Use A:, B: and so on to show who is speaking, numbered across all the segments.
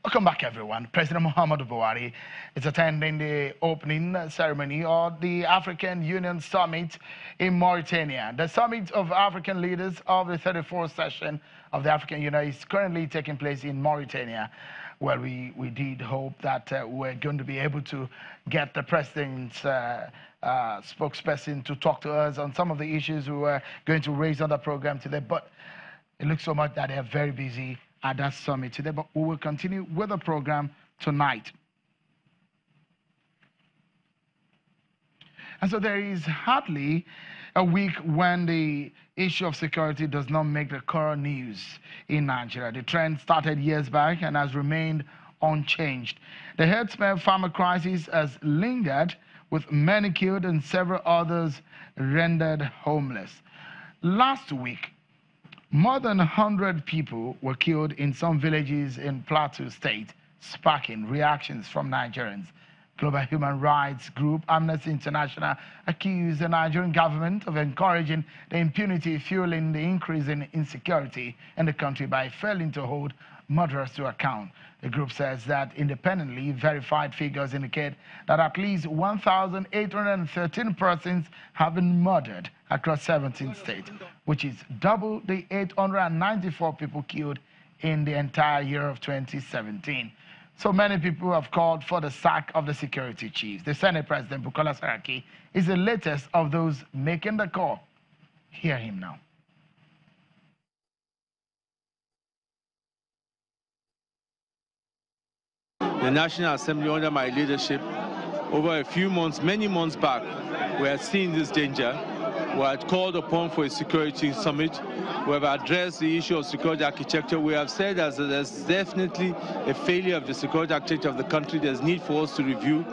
A: Welcome back, everyone. President Muhammadu Buhari is attending the opening ceremony of the African Union Summit in Mauritania. The Summit of African Leaders of the 34th session of the African Union is currently taking place in Mauritania. Well, we did hope that we're going to be able to get the president's spokesperson to talk to us on some of the issues we were going to raise on the program today, but it looks so much that they're very busy at that summit today, but we will continue with the program tonight. And so there is hardly a week when the issue of security does not make the current news in Nigeria. The trend started years back and has remained unchanged. The herdsmen farmer crisis has lingered, with many killed and several others rendered homeless. Last week, more than 100 people were killed in some villages in Plateau State, sparking reactions from Nigerians. Global human rights group Amnesty International accused the Nigerian government of encouraging the impunity fueling the increase in insecurity in the country by failing to hold murderers to account. The group says that independently verified figures indicate that at least 1,813 persons have been murdered across 17 states, which is double the 894 people killed in the entire year of 2017. So many people have called for the sack of the security chiefs. The Senate President, Bukola Saraki, is the latest of those making the call. Hear him now.
B: The National Assembly, under my leadership, over a few months, many months back, we had seen this danger. We had called upon for a security summit. We have addressed the issue of security architecture. We have said that there's definitely a failure of the security architecture of the country. There's need for us to review.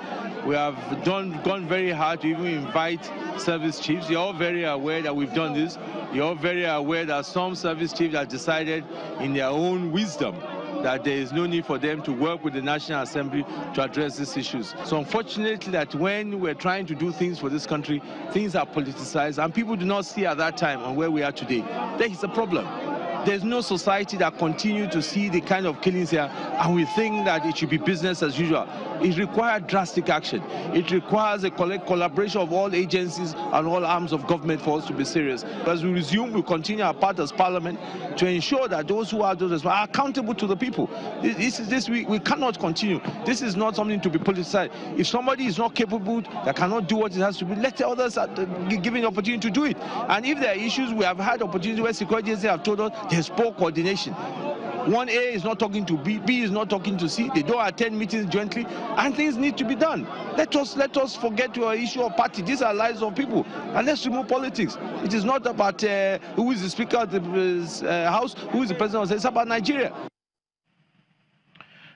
B: We have gone very hard to even invite service chiefs. You're all very aware that we've done this. You're all very aware that some service chiefs have decided in their own wisdom that there is no need for them to work with the National Assembly to address these issues. So unfortunately, that when we're trying to do things for this country, things are politicized and people do not see at that time on where we are today. There is a problem. There's no society that continues to see the kind of killings here, and we think that it should be business as usual. It requires drastic action. It requires a collaboration of all agencies and all arms of government for us to be serious. As we resume, we'll continue our part as Parliament to ensure that those who are those are accountable to the people. We cannot continue. This is not something to be politicized. If somebody is not capable, that cannot do what it has to be, let the others be given the opportunity to do it. And if there are issues, we have had opportunities where security agencies have told us there's poor coordination. 1A is not talking to B, B is not talking to C. They don't attend meetings jointly, and things need to be done. Let us forget your issue of party. These are lives of people, and let's remove politics. It is not about who is the Speaker of the House, who is the President of the House. It's about Nigeria.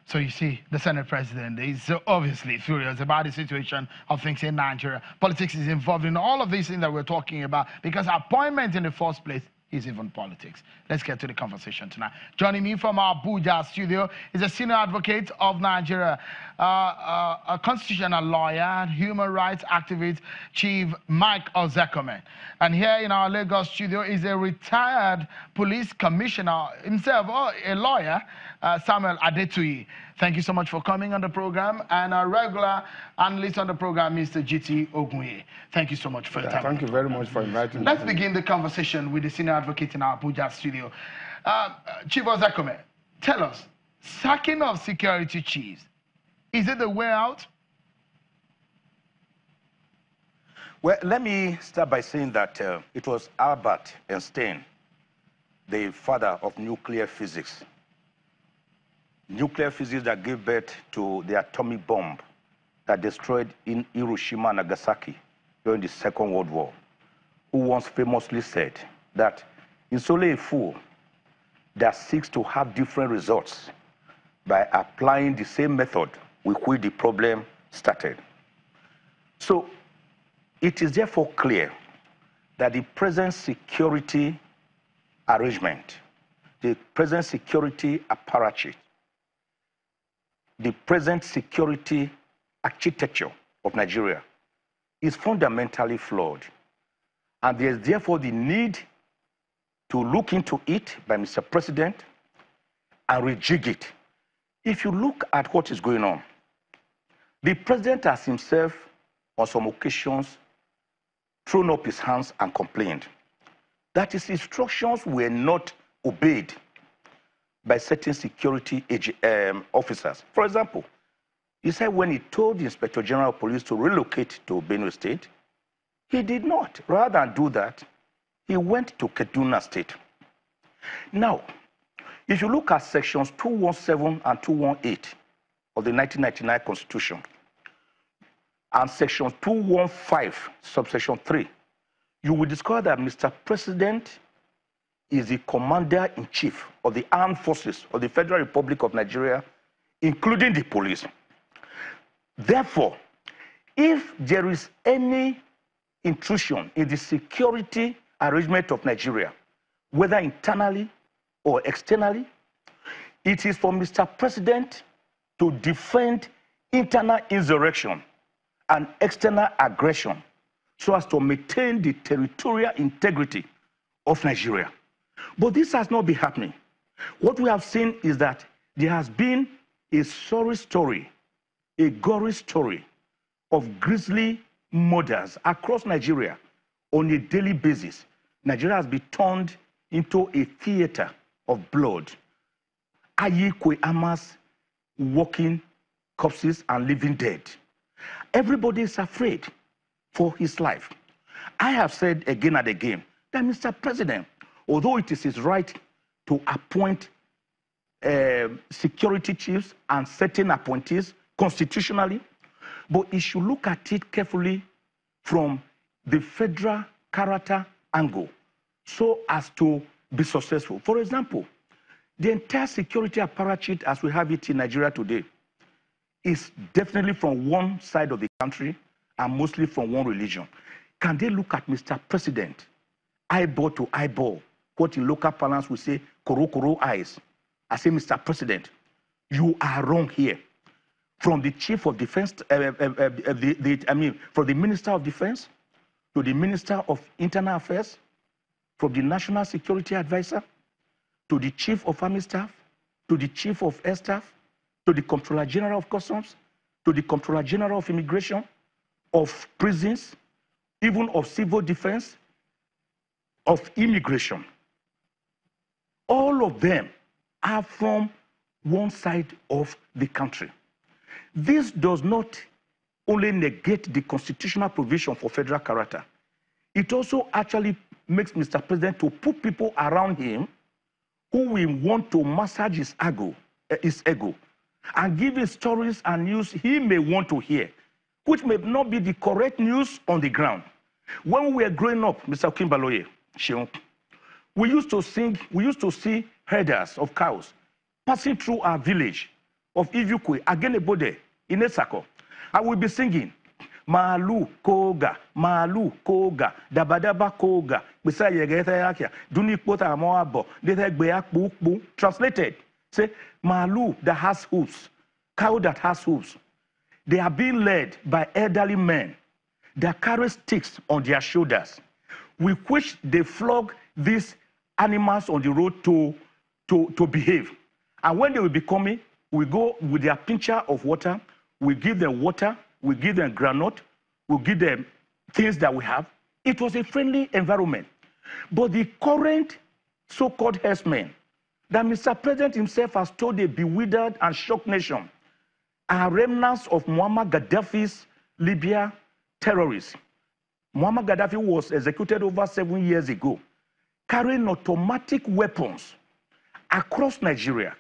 A: So you see, the Senate President is obviously furious about the situation of things in Nigeria. Politics is involved in all of these things that we're talking about, because appointment in the first place is even politics. Let's get to the conversation tonight. Joining me from our Abuja studio is a senior advocate of Nigeria, a constitutional lawyer, human rights activist, Chief Mike Ozekhome. And here in our Lagos studio is a retired police commissioner himself, a lawyer, Samuel Adetuyi. Thank you so much for coming on the program. And our regular analyst on the program, Mr. GT Ogunye. Thank you so much for your time.
C: Thank you very much for inviting me.
A: Let's begin the conversation with the senior advocate in our Abuja studio. Chief Ozekhome, tell us, sacking of security chiefs, is it the way out?
D: Well, let me start by saying that it was Albert Einstein, the father of nuclear physics. Nuclear physics that gave birth to the atomic bomb that destroyed in Hiroshima and Nagasaki during the Second World War, who once famously said that it's only a fool that seeks to have different results by applying the same method with which the problem started. So it is therefore clear that the present security arrangement, the present security apparatus, the present security architecture of Nigeria is fundamentally flawed. And there is therefore the need to look into it by Mr. President and rejig it if you look at what is going on, the president has himself, on some occasions, thrown up his hands and complained that his instructions were not obeyed by certain security officers. For example, he said when he told the Inspector General of Police to relocate to Benue State, he did not. Rather than do that, he went to Kaduna State. Now, if you look at sections 217 and 218 of the 1999 Constitution, and section 215, subsection 3, you will discover that Mr. President is the commander-in-chief of the armed forces of the Federal Republic of Nigeria, including the police. Therefore, if there is any intrusion in the security arrangement of Nigeria, whether internally or externally, it is for Mr. President to defend internal insurrection and external aggression so as to maintain the territorial integrity of Nigeria. But this has not been happening. What we have seen is that there has been a sorry story, a gory story of grisly murders across Nigeria on a daily basis. Nigeria has been turned into a theater of blood. Ayikwe Amas walking corpses and living dead. Everybody is afraid for his life. I have said again and again that Mr. President, although it is his right to appoint security chiefs and certain appointees constitutionally, but he should look at it carefully from the federal character angle so as to be successful. For example, the entire security apparatus as we have it in Nigeria today is definitely from one side of the country and mostly from one religion. Can they look at Mr. President, eyeball to eyeball, what in local parlance we say, koro eyes? I say, Mr. President, you are wrong here. From the Chief of Defense, from the Minister of Defense to the Minister of Internal Affairs, from the National Security Advisor to the Chief of Army Staff, to the Chief of Air Staff, to the Comptroller General of Customs, to the Comptroller General of Immigration, of prisons, even of civil defense, of immigration. All of them are from one side of the country. This does not only negate the constitutional provision for federal character, it also actually makes Mr. President to put people around him who will want to massage his ego and give him stories and news he may want to hear, which may not be the correct news on the ground. When we were growing up, Mr. Kimbaloye, we used to see herders of cows passing through our village of Ivukwe, Agenebode, in Esako. I will be singing, Malu Koga, Dabadaba Koga, Dunikota Moabo, translated, say, Malu that has hooves, cow that has hooves. They are being led by elderly men that carry sticks on their shoulders, with which they flog these animals on the road to behave. And when they will be coming, we go with their pitcher of water, we give them water, we give them granite, we give them things that we have. It was a friendly environment. But the current so-called herdsmen that Mr. President himself has told a bewildered and shocked nation are remnants of Muammar Gaddafi's Libya terrorists. Muammar Gaddafi was executed over 7 years ago, carrying automatic weapons across Nigeria,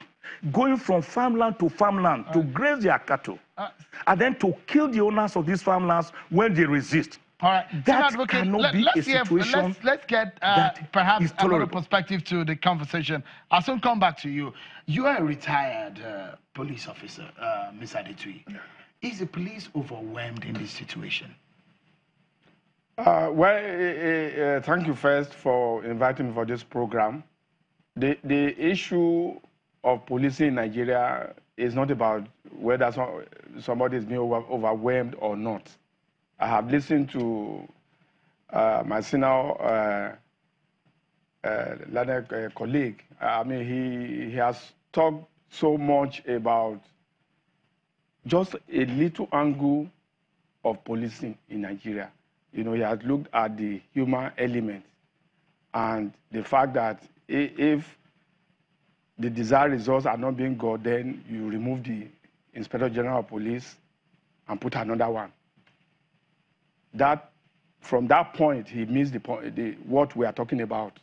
D: going from farmland to farmland to graze their cattle, and then to kill the owners of these farmlands when they resist.
A: All right,
D: that cannot be a situation.
A: Let's get perhaps another perspective to the conversation. I'll soon come back to you. You are a retired police officer, Ms. Adetui. Yeah. Is the police overwhelmed in this situation?
C: Thank you first for inviting me for this program. The issue of policing in Nigeria is not about whether somebody is being overwhelmed or not. I have listened to my senior colleague. I mean, he has talked so much about just a little angle of policing in Nigeria. You know, he has looked at the human element and the fact that if the desired results are not being got, then you remove the Inspector General of Police and put another one. That, from that point, he missed the point, what we are talking about.